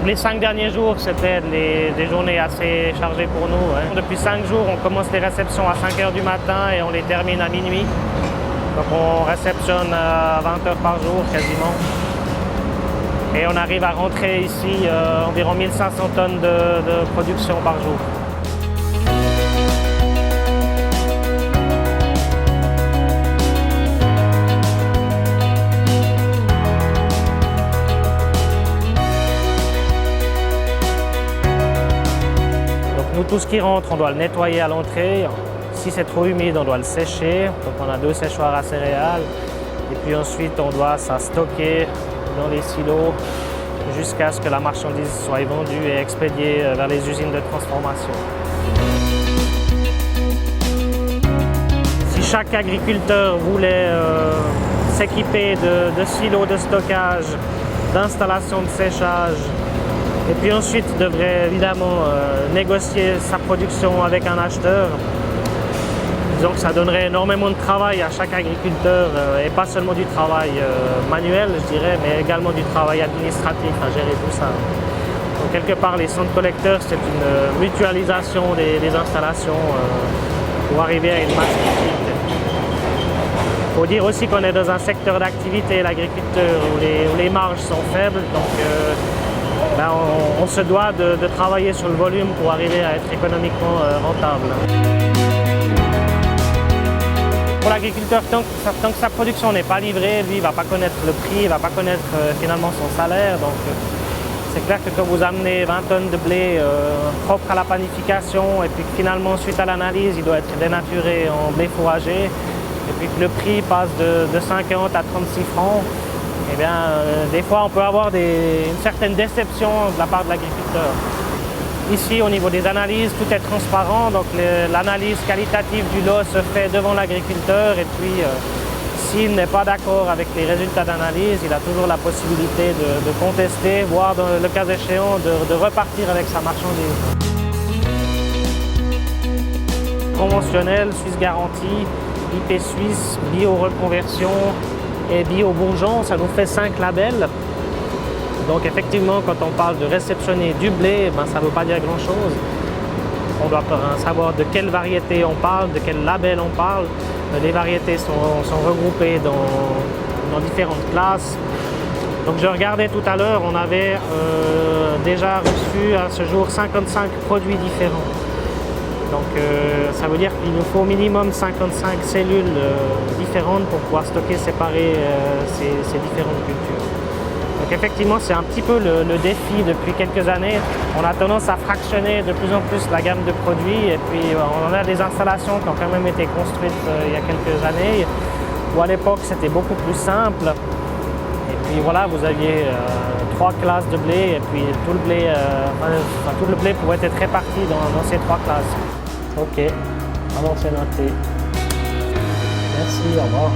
Les 5 derniers jours, c'était des journées assez chargées pour nous. Hein. Depuis 5 jours, on commence les réceptions à 5 h du matin et on les termine à minuit. Donc on réceptionne à 20 heures par jour quasiment. Et on arrive à rentrer ici environ 1500 tonnes de production par jour. Donc nous, tout ce qui rentre, on doit le nettoyer à l'entrée. Si c'est trop humide, on doit le sécher. Donc on a 2 séchoirs à céréales. Et puis ensuite, on doit ça stocker dans les silos jusqu'à ce que la marchandise soit vendue et expédiée vers les usines de transformation. Si chaque agriculteur voulait s'équiper de silos de stockage, d'installations de séchage, et puis ensuite devrait évidemment négocier sa production avec un acheteur, disons que ça donnerait énormément de travail à chaque agriculteur et pas seulement du travail manuel, je dirais, mais également du travail administratif à gérer tout ça. Donc quelque part, les centres collecteurs, c'est une mutualisation des installations pour arriver à une masse critique. Il faut dire aussi qu'on est dans un secteur d'activité, l'agriculture, où les marges sont faibles, donc on se doit de travailler sur le volume pour arriver à être économiquement rentable. Pour l'agriculteur, tant que sa production n'est pas livrée, lui, il ne va pas connaître le prix, il ne va pas connaître finalement son salaire. Donc c'est clair que quand vous amenez 20 tonnes de blé propre à la panification et puis que finalement, suite à l'analyse, il doit être dénaturé en blé fourragé, et puis que le prix passe de 50 à 36 francs, eh bien, des fois, on peut avoir une certaine déception de la part de l'agriculteur. Ici, au niveau des analyses, tout est transparent, donc l'analyse qualitative du lot se fait devant l'agriculteur et puis s'il n'est pas d'accord avec les résultats d'analyse, il a toujours la possibilité de contester, voire dans le cas échéant de repartir avec sa marchandise. Conventionnel, Suisse Garantie, IP Suisse, Bio Reconversion et Bio Bourgeon, ça nous fait 5 labels. Donc effectivement, quand on parle de réceptionner du blé, ça ne veut pas dire grand-chose. On doit savoir de quelle variété on parle, de quel label on parle. Les variétés sont regroupées dans différentes classes. Donc je regardais tout à l'heure, on avait déjà reçu à ce jour 55 produits différents. Donc ça veut dire qu'il nous faut au minimum 55 cellules différentes pour pouvoir stocker, séparer ces différentes cultures. Donc effectivement, c'est un petit peu le défi depuis quelques années. On a tendance à fractionner de plus en plus la gamme de produits et puis on a des installations qui ont quand même été construites il y a quelques années où à l'époque c'était beaucoup plus simple. Et puis voilà, vous aviez 3 classes de blé et puis tout le blé pouvait être réparti dans ces 3 classes. Ok, alors c'est noté. Merci, au revoir.